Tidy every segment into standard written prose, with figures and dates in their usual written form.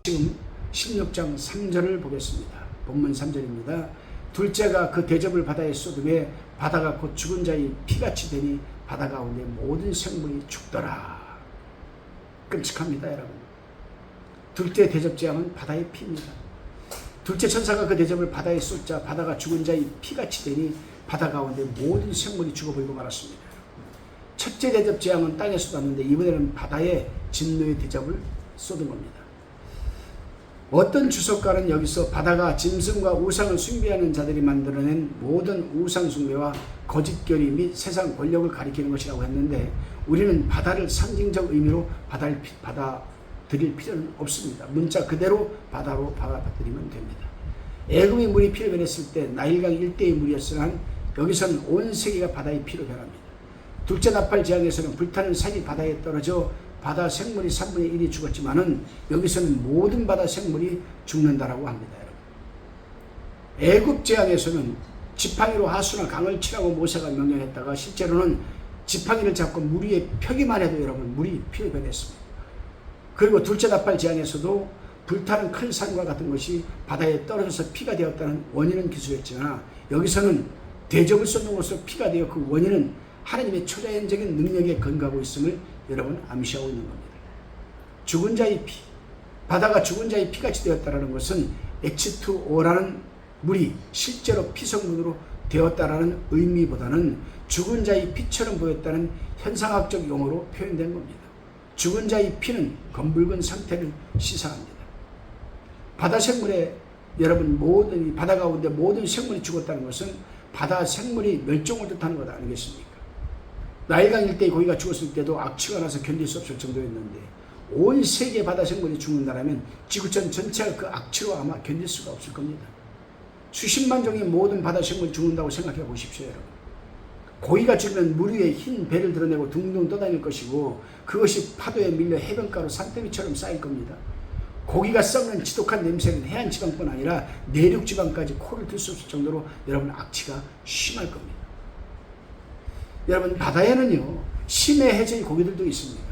지금 16장 3절을 보겠습니다. 본문 3절입니다. 둘째가 그 대접을 바다에 쏟음에 바다가 곧 죽은 자의 피같이 되니 바다 가운데 모든 생물이 죽더라. 끔찍합니다, 여러분. 둘째 대접 재앙은 바다의 피입니다. 둘째 천사가 그 대접을 바다에 쏟자 바다가 죽은 자의 피같이 되니 바다 가운데 모든 생물이 죽어버리고 말았습니다. 첫째 대접 재앙은 땅에 쏟았는데 이번에는 바다에 진노의 대접을 쏟은 겁니다. 어떤 주석가는 여기서 바다가 짐승과 우상을 숭배하는 자들이 만들어낸 모든 우상 숭배와 거짓교리 및 세상 권력을 가리키는 것이라고 했는데, 우리는 바다를 상징적 의미로 받아들일 필요는 없습니다. 문자 그대로 바다로 받아들이면 됩니다. 애굽의 물이 피로 변했을 때 나일강 일대의 물이었으나 여기서는 온 세계가 바다의 피로 변합니다. 둘째 나팔 재앙에서는 불타는 산이 바다에 떨어져 바다 생물이 3분의 1이 죽었지만은 여기서는 모든 바다 생물이 죽는다라고 합니다. 애굽 재앙에서는 지팡이로 하수나 강을 치라고 모세가 명령했다가 실제로는 지팡이를 잡고 물 위에 펴기만 해도 여러분 물이 피로 변했습니다. 그리고 둘째 나팔 재앙에서도 불타는 큰 산과 같은 것이 바다에 떨어져서 피가 되었다는 원인은 기술했지만 여기서는 대접을 쏟는 것으로 피가 되어 그 원인은 하나님의 초자연적인 능력에 근거하고 있음을 여러분 암시하고 있는 겁니다. 죽은 자의 피, 바다가 죽은 자의 피같이 되었다는 것은 H2O라는 물이 실제로 피성분으로 되었다라는 의미보다는 죽은 자의 피처럼 보였다는 현상학적 용어로 표현된 겁니다. 죽은 자의 피는 검붉은 상태를 시사합니다. 바다 생물에 여러분 모든 바다 가운데 모든 생물이 죽었다는 것은 바다 생물이 멸종을 뜻하는 것 아니겠습니까? 나일강 일대의 고기가 죽었을 때도 악취가 나서 견딜 수 없을 정도였는데 온 세계 바다 생물이 죽는다면 지구촌 전체가 그 악취로 아마 견딜 수가 없을 겁니다. 수십만 종의 모든 바다 생물이 죽는다고 생각해 보십시오, 여러분. 고기가 죽으면 물 위에 흰 배를 드러내고 둥둥 떠다닐 것이고 그것이 파도에 밀려 해변가로 산더미처럼 쌓일 겁니다. 고기가 썩는 지독한 냄새는 해안 지방뿐 아니라 내륙 지방까지 코를 들 수 없을 정도로 여러분 악취가 심할 겁니다. 여러분 바다에는요 심해 해저의 고기들도 있습니다.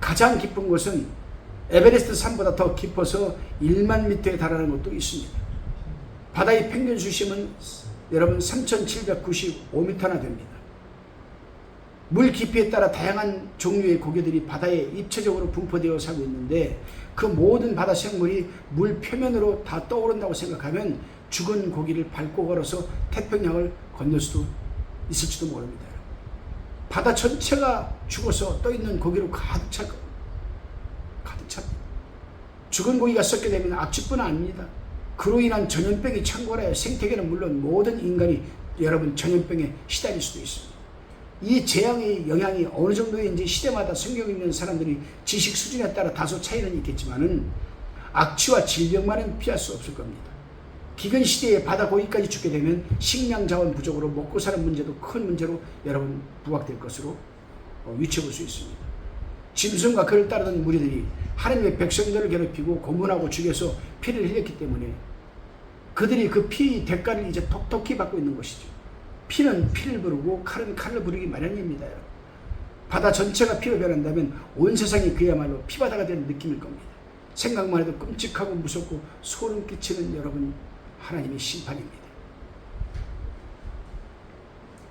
가장 깊은 곳은 에베레스트 산보다 더 깊어서 1만 미터에 달하는 곳도 있습니다. 바다의 평균 수심은 여러분 3,795m나 됩니다. 물 깊이에 따라 다양한 종류의 고기들이 바다에 입체적으로 분포되어 살고 있는데 그 모든 바다 생물이 물 표면으로 다 떠오른다고 생각하면 죽은 고기를 밟고 걸어서 태평양을 건널 수도 있을지도 모릅니다. 바다 전체가 죽어서 떠있는 고기로 가득 찹니다. 죽은 고기가 썩게 되면 악취뿐 아닙니다. 그로 인한 전염병이 창궐하여 생태계는 물론 모든 인간이 여러분 전염병에 시달릴 수도 있습니다. 이 재앙의 영향이 어느 정도인지 시대마다 성경 읽는 사람들이 지식 수준에 따라 다소 차이는 있겠지만은 악취와 질병만은 피할 수 없을 겁니다. 기근 시대에 바다 고기까지 죽게 되면 식량 자원 부족으로 먹고 사는 문제도 큰 문제로 여러분 부각될 것으로 유추해 볼 수 있습니다. 짐승과 그를 따르던 무리들이 하나님의 백성들을 괴롭히고 고문하고 죽여서 피를 흘렸기 때문에 그들이 그 피 대가를 이제 톡톡히 받고 있는 것이죠. 피는 피를 부르고 칼은 칼을 부르기 마련입니다. 바다 전체가 피로 변한다면 온 세상이 그야말로 피바다가 되는 느낌일 겁니다. 생각만 해도 끔찍하고 무섭고 소름 끼치는 여러분 하나님의 심판입니다.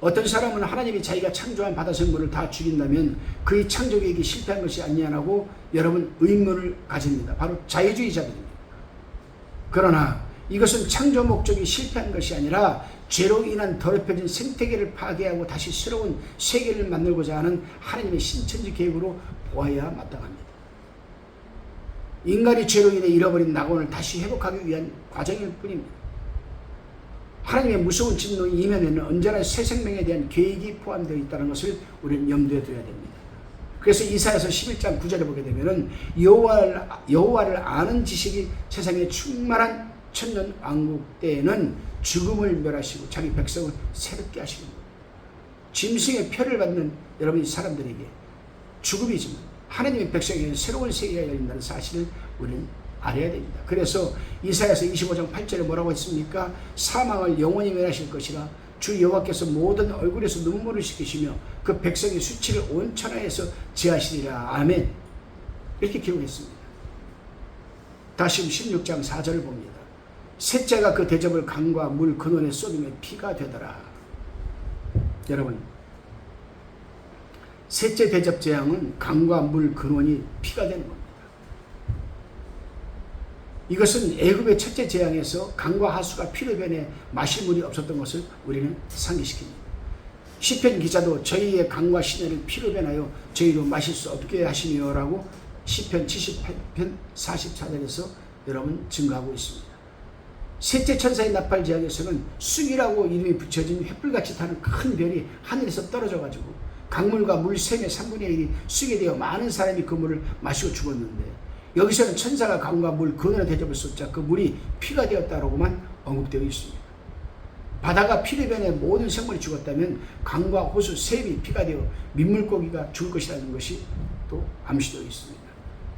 어떤 사람은 하나님이 자기가 창조한 바다 생물을 다 죽인다면 그의 창조 계획이 실패한 것이 아니냐고 여러분 의문을 가집니다. 바로 자유주의자들입니다. 그러나 이것은 창조 목적이 실패한 것이 아니라 죄로 인한 더럽혀진 생태계를 파괴하고 다시 새로운 세계를 만들고자 하는 하나님의 신천지 계획으로 보아야 마땅합니다. 인간이 죄로 인해 잃어버린 낙원을 다시 회복하기 위한 과정일 뿐입니다. 하나님의 무서운 진노 이면에는 언제나 새 생명에 대한 계획이 포함되어 있다는 것을 우리는 염두에 둬야 됩니다. 그래서 이사야서 11장 9절에 보게 되면은 여호와를 아는 지식이 세상에 충만한 천년 왕국 때에는 죽음을 멸하시고 자기 백성을 새롭게 하시는 겁니다. 짐승의 표를 받는 여러분 사람들에게 죽음이지만 하나님의 백성에게 새로운 세계가 열린다는 사실을 우리는 알아야 됩니다. 그래서 이사야서 25장 8절에 뭐라고 했습니까? 사망을 영원히 멸하실 것이라 주 여호와께서 모든 얼굴에서 눈물을 씻기시며 그 백성의 수치를 온 천하에서 제하시리라. 아멘. 이렇게 기록했습니다. 다시 16장 4절을 봅니다. 셋째가 그 대접을 강과 물 근원에 쏟으며 피가 되더라. 여러분, 셋째 대접 재앙은 강과 물 근원이 피가 되는 겁니다. 이것은 애굽의 첫째 재앙에서 강과 하수가 피로 변해 마실 물이 없었던 것을 우리는 상기시킵니다. 시편 기자도 저희의 강과 시내를 피로 변하여 저희로 마실 수 없게 하시며라고 시편 78편 44절에서 여러분 증거하고 있습니다. 셋째 천사의 나팔 재앙에서는 쑥이라고 이름이 붙여진 횃불같이 타는 큰 별이 하늘에서 떨어져 가지고 강물과 물 셈의 3분의 1이 쑥이 되어 많은 사람이 그 물을 마시고 죽었는데, 여기서는 천사가 강과 물 근원에 대접을 쏟자 그 물이 피가 되었다라고만 언급되어 있습니다. 바다가 피로 변해 모든 생물이 죽었다면 강과 호수 셈이 피가 되어 민물고기가 죽을 것이라는 것이 또 암시되어 있습니다.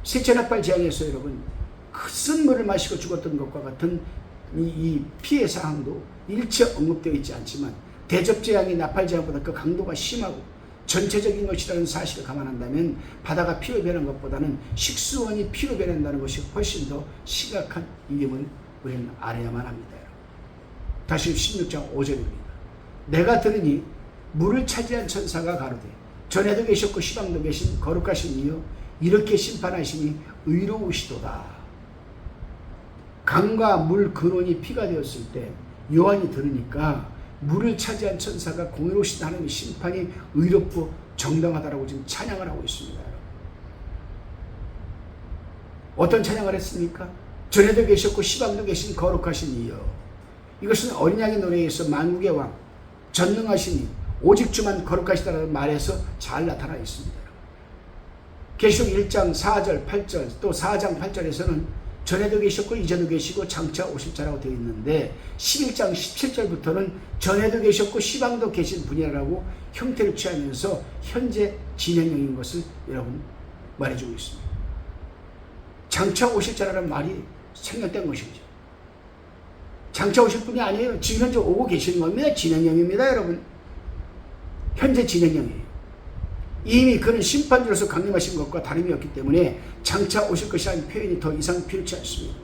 셋째 나팔 재앙에서 여러분 큰 물을 마시고 죽었던 것과 같은 이 피해 사항도 일체 언급되어 있지 않지만, 대접 재앙이 나팔 재앙보다 그 강도가 심하고 전체적인 것이라는 사실을 감안한다면 바다가 피로 변한 것보다는 식수원이 피로 변한다는 것이 훨씬 더 심각한 이름을 우리는 알아야만 합니다. 다시 16장 5절입니다. 내가 들으니 물을 차지한 천사가 가로되 전에도 계셨고 시방도 계신 거룩하신 이여 이렇게 심판하시니 의로우시도다. 강과 물 근원이 피가 되었을 때 요한이 들으니까 물을 차지한 천사가 공의로우신 하나님의 심판이 의롭고 정당하다라고 지금 찬양을 하고 있습니다. 어떤 찬양을 했습니까? 전에도 계셨고 시방도 계신 거룩하신 이여. 이것은 어린 양의 노래에서 만국의 왕 전능하시니 오직 주만 거룩하시다라는 말에서 잘 나타나 있습니다. 계시록 1장 4절 8절 또 4장 8절에서는 전에도 계셨고 이제도 계시고 장차 오실 자라고 되어 있는데, 11장 17절부터는 전에도 계셨고 시방도 계신 분이라고 형태를 취하면서 현재 진행형인 것을 여러분 말해주고 있습니다. 장차 오실 자라는 말이 생략된 것이죠. 장차 오실 분이 아니에요. 지금 현재 오고 계시는 겁니다. 진행형입니다. 여러분, 현재 진행형이에요. 이미 그는 심판주로서 강림하신 것과 다름이 없기 때문에 장차 오실 것이라는 표현이 더 이상 필요치 않습니다.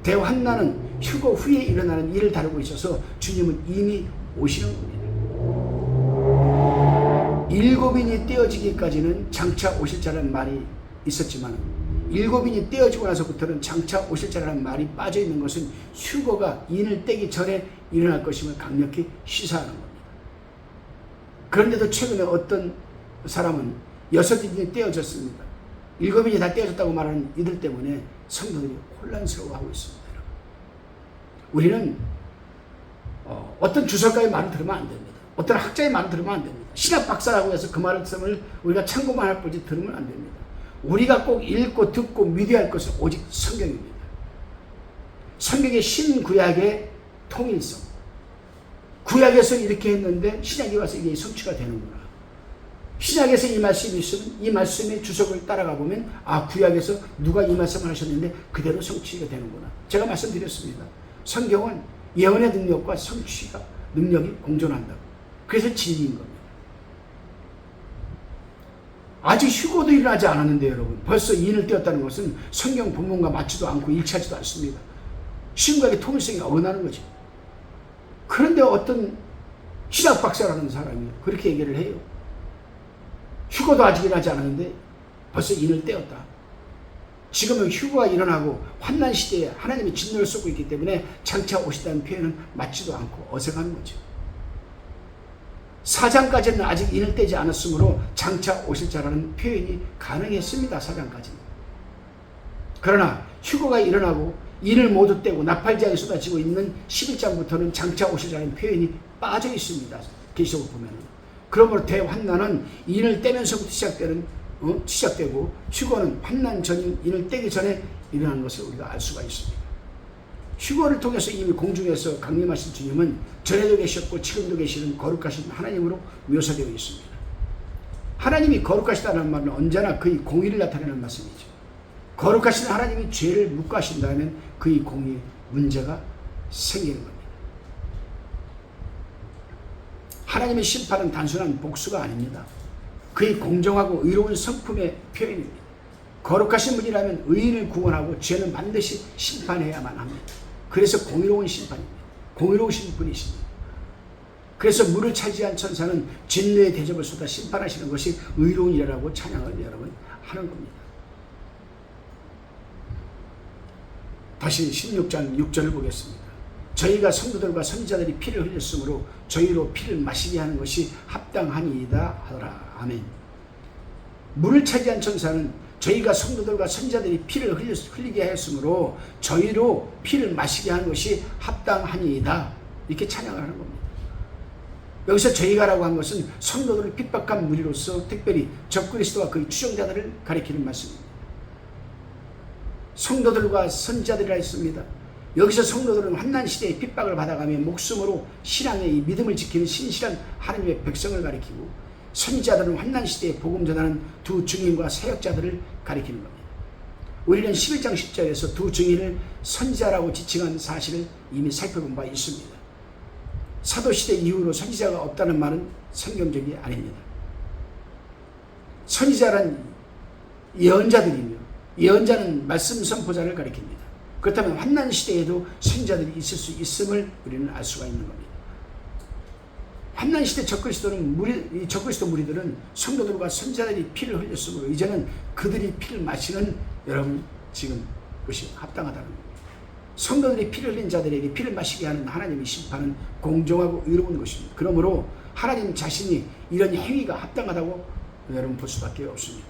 대환난은 휴거 후에 일어나는 일을 다루고 있어서 주님은 이미 오시는 겁니다. 일곱인이 떼어지기까지는 장차 오실 자라는 말이 있었지만, 일곱인이 떼어지고 나서부터는 장차 오실 자라는 말이 빠져있는 것은 휴거가 인을 떼기 전에 일어날 것임을 강력히 시사하는 겁니다. 그런데도 최근에 어떤 사람은 6인이 떼어졌습니다. 7인이 다 떼어졌다고 말하는 이들 때문에 성도들이 혼란스러워하고 있습니다. 우리는 어떤 주석가의 말을 들으면 안 됩니다. 어떤 학자의 말을 들으면 안 됩니다. 신학 박사라고 해서 그 말을 우리가 참고만 할 뿐이지 들으면 안 됩니다. 우리가 꼭 읽고 듣고 믿어야 할 것은 오직 성경입니다. 성경의 신구약의 통일성. 구약에서 이렇게 했는데 신약에 와서 이게 성취가 되는구나. 신약에서 이 말씀이 있으면 이 말씀의 주석을 따라가 보면 구약에서 누가 이 말씀을 하셨는데 그대로 성취가 되는구나. 제가 말씀드렸습니다. 성경은 예언의 능력과 성취가 능력이 공존한다고. 그래서 진리인 겁니다. 아직 휴거도 일어나지 않았는데 여러분 벌써 인을 떼었다는 것은 성경 본문과 맞지도 않고 일치하지도 않습니다. 신구약의 통일성이 어긋나는 거죠. 그런데 어떤 신학 박사라는 사람이 그렇게 얘기를 해요. 휴거도 아직 일어나지 않았는데 벌써 인을 떼었다. 지금은 휴거가 일어나고 환난 시대에 하나님의 진노를 쏟고 있기 때문에 장차 오시다는 표현은 맞지도 않고 어색한 거죠. 4장까지는 아직 인을 떼지 않았으므로 장차 오실 자라는 표현이 가능했습니다. 4장까지는. 그러나 휴거가 일어나고 인을 모두 떼고 나팔장이 쏟아지고 있는 11장부터는 장차 오실 자라는 표현이 빠져 있습니다. 계시록을 보면. 그러므로 대환난은 인을 떼면서부터 시작되고 휴거는 환난 전인 인을 떼기 전에 일어나는 것을 우리가 알 수가 있습니다. 휴거를 통해서 이미 공중에서 강림하신 주님은 전에도 계셨고 지금도 계시는 거룩하신 하나님으로 묘사되어 있습니다. 하나님이 거룩하시다는 말은 언제나 그의 공의를 나타내는 말씀이죠. 거룩하신 하나님이 죄를 묵과하신다면 그의 공의에 문제가 생기는 겁니다. 하나님의 심판은 단순한 복수가 아닙니다. 그의 공정하고 의로운 성품의 표현입니다. 거룩하신 분이라면 의인을 구원하고 죄는 반드시 심판해야만 합니다. 그래서 공의로운 심판입니다. 공의로우신 분이십니다. 그래서 물을 차지한 천사는 진노의 대접을 쏟아 심판하시는 것이 의로운 일이라고 찬양을 여러분 하는 겁니다. 다시 16장 6절을 보겠습니다. 저희가 성도들과 선지자들이 피를 흘렸으므로 저희로 피를 마시게 하는 것이 합당하니이다 하더라. 아멘. 물을 차지한 천사는 저희가 성도들과 선지자들이 피를 흘리게 하였으므로 저희로 피를 마시게 하는 것이 합당하니이다. 이렇게 찬양을 하는 겁니다. 여기서 저희가라고 한 것은 성도들을 핍박한 무리로서 특별히 적그리스도와 그의 추종자들을 가리키는 말씀입니다. 성도들과 선지자들이라 했습니다. 여기서 성도들은 환난시대의 핍박을 받아가며 목숨으로 신앙의 이 믿음을 지키는 신실한 하나님의 백성을 가리키고, 선지자들은 환난시대에 복음 전하는 두 증인과 사역자들을 가리키는 겁니다. 우리는 11장 10절에서 두 증인을 선지자라고 지칭한 사실을 이미 살펴본 바 있습니다. 사도시대 이후로 선지자가 없다는 말은 성경적이 아닙니다. 선지자란 예언자들이며, 예언자는 말씀 선포자를 가리킵니다. 그렇다면 환난 시대에도 선지자들이 있을 수 있음을 우리는 알 수가 있는 겁니다. 환난 시대 적그리스도 무리들은 성도들과 선지자들이 피를 흘렸으므로 이제는 그들이 피를 마시는 여러분 지금 것이 합당하다는 겁니다. 성도들이 피를 흘린 자들에게 피를 마시게 하는 하나님의 심판은 공정하고 의로운 것입니다. 그러므로 하나님 자신이 이런 행위가 합당하다고 여러분 볼 수밖에 없습니다.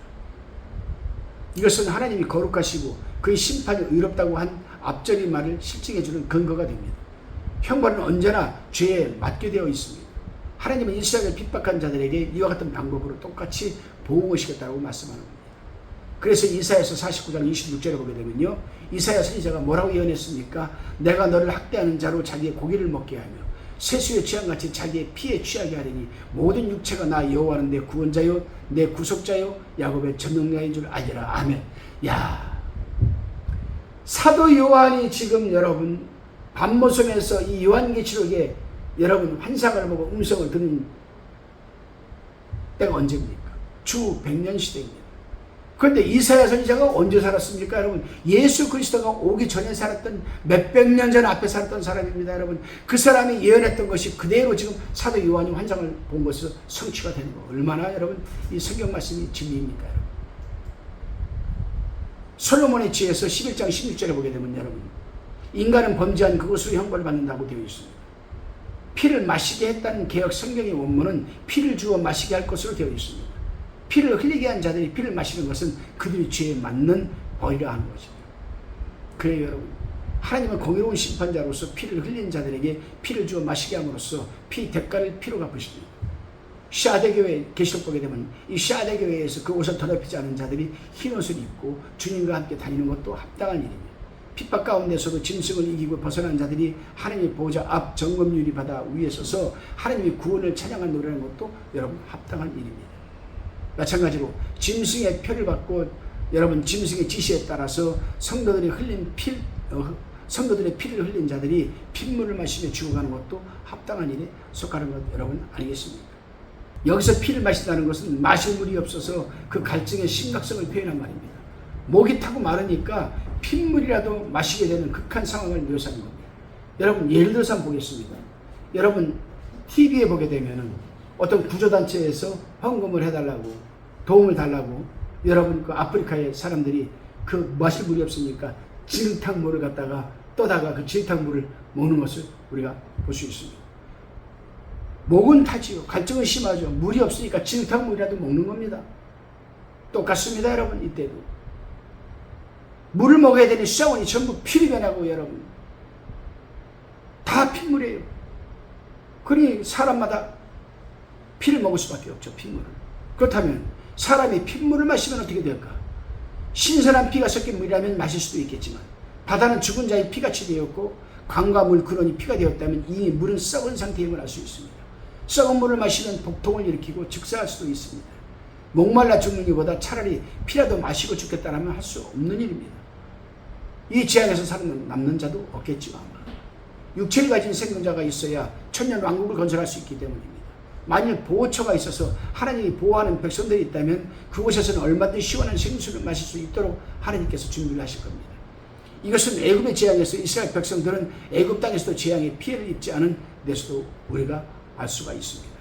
이것은 하나님이 거룩하시고 그의 심판이 의롭다고 한 앞절의 말을 실증해주는 근거가 됩니다. 형벌은 언제나 죄에 맞게 되어 있습니다. 하나님은 이스라엘을 핍박한 자들에게 이와 같은 방법으로 똑같이 보호하시겠다고 말씀하는 겁니다. 그래서 이사야서 49장 26절에 보게 되면요, 이사야 선지자가 뭐라고 예언했습니까? 내가 너를 학대하는 자로 자기의 고기를 먹게 하며 세수의 취함같이 자기의 피에 취하게 하리니 모든 육체가 나 여호와는 내 구원자요 내 구속자요 야곱의 전능자인 줄 알리라. 아멘. 야, 사도 요한이 지금 여러분 밤모섬에서 이 요한계시록에 여러분 환상을 보고 음성을 듣는 때가 언제입니까? 주 100년 시대입니다. 그런데 이사야 선지자가 언제 살았습니까? 여러분, 예수 그리스도가 오기 전에 살았던 몇백 년 전 앞에 살았던 사람입니다. 여러분, 그 사람이 예언했던 것이 그대로 지금 사도 요한이 환상을 본 것으로 성취가 되는 거, 얼마나 여러분 이 성경 말씀이 진리입니까? 여러분, 솔로몬의 지혜에서 11장 16절에 보게 되면 여러분, 인간은 범죄한 그것으로 형벌을 받는다고 되어 있습니다. 피를 마시게 했다는 개역 성경의 원문은 피를 주어 마시게 할 것으로 되어 있습니다. 피를 흘리게 한 자들이 피를 마시는 것은 그들의 죄에 맞는 벌이라 하는 것입니다. 그래요 여러분, 하나님은 공의로운 심판자로서 피를 흘린 자들에게 피를 주어 마시게 함으로써 피 대가를 피로 갚으십니다. 샤데교회 계시록 보게 되면 이 샤데교회에서 그 옷을 더럽히지 않은 자들이 흰 옷을 입고 주님과 함께 다니는 것도 합당한 일입니다. 핍박 가운데서도 짐승을 이기고 벗어난 자들이 하나님의 보호자 앞 정금유리 바다 위에 서서 하나님의 구원을 찬양한 노래하는 것도 여러분 합당한 일입니다. 마찬가지로 짐승의 표를 받고 여러분 짐승의 지시에 따라서 성도들의 피를 흘린 자들이 핏물을 마시며 죽어가는 것도 합당한 일에 속하는 것 여러분 아니겠습니까? 여기서 피를 마신다는 것은 마실 물이 없어서 그 갈증의 심각성을 표현한 말입니다. 목이 타고 마르니까 핏물이라도 마시게 되는 극한 상황을 묘사하는 겁니다. 여러분 예를 들어서 한번 보겠습니다. 여러분 TV에 보게 되면은 어떤 구조단체에서 헌금을 해달라고 도움을 달라고 여러분 그 아프리카의 사람들이 그 마실 물이 없으니까 진흙탕물을 갖다가 떠다가 그 진흙탕물을 먹는 것을 우리가 볼 수 있습니다. 목은 타지요. 갈증은 심하죠. 물이 없으니까 진흙탕물이라도 먹는 겁니다. 똑같습니다 여러분. 이때도 물을 먹어야 되는 수자원이 전부 피를 변하고 여러분 다 핏물이에요. 그러니 사람마다 피를 먹을 수밖에 없죠. 핏물을. 그렇다면 사람이 핏물을 마시면 어떻게 될까? 신선한 피가 섞인 물이라면 마실 수도 있겠지만 바다는 죽은 자의 피같이 되었고 강과 물 근원이 피가 되었다면 이 물은 썩은 상태임을 알 수 있습니다. 썩은 물을 마시면 복통을 일으키고 즉사할 수도 있습니다. 목말라 죽는 것보다 차라리 피라도 마시고 죽겠다라면 할 수 없는 일입니다. 이 지하에서 남는 자도 없겠지만 육체를 가진 생존자가 있어야 천년 왕국을 건설할 수 있기 때문입니다. 만일 보호처가 있어서 하나님이 보호하는 백성들이 있다면 그곳에서는 얼마든지 시원한 생수를 마실 수 있도록 하나님께서 준비를 하실 겁니다. 이것은 애굽의 재앙에서 이스라엘 백성들은 애굽 땅에서도 재앙의 피해를 입지 않은 데서도 우리가 알 수가 있습니다.